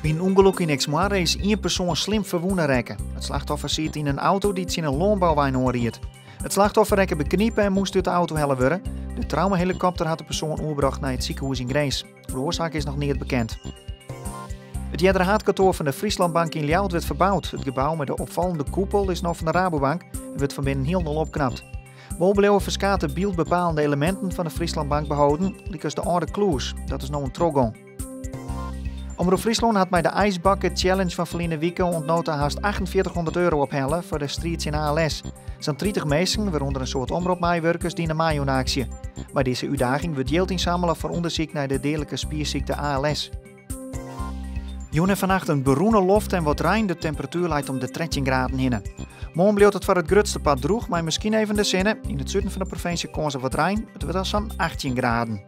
Bij een ongeluk in Exmoire is één persoon slim verwonden rekken. Het slachtoffer zit in een auto die het in een loonbouwwijn onriet. Het slachtoffer rekken bekniepen en moest uit de auto hellen worden. De traumahelikopter had de persoon overgebracht naar het ziekenhuis in Grijs. De oorzaak is nog niet bekend. Het Jedder Haatkantoor van de Frieslandbank in Ljouwert werd verbouwd. Het gebouw met de opvallende koepel is nog van de Rabobank en wordt van binnen helemaal opknapt. Wel bleven verschillende beeldbepalende elementen van de Frieslandbank behouden, als de oude kloes. Dat is nou een trogon. Omroep Friesland had bij de Ice Bucket Challenge van verleden week ontnota haast €4800 ophellen voor de strijd in ALS. Zo'n 30 mensen, waaronder een soort omroepmeewerkers, dienen mee aan actie. Bij deze uitdaging wordt geld inzamelen voor onderzoek naar de dodelijke spierziekte ALS. Joen en vannacht een beroene loft en wat rein, de temperatuur leidt om de 13 graden heen. Morgen blijft het voor het grootste pad droeg, maar misschien even de zinnen. In het zuiden van de provincie komen ze wat rein, het wordt al zo'n 18 graden.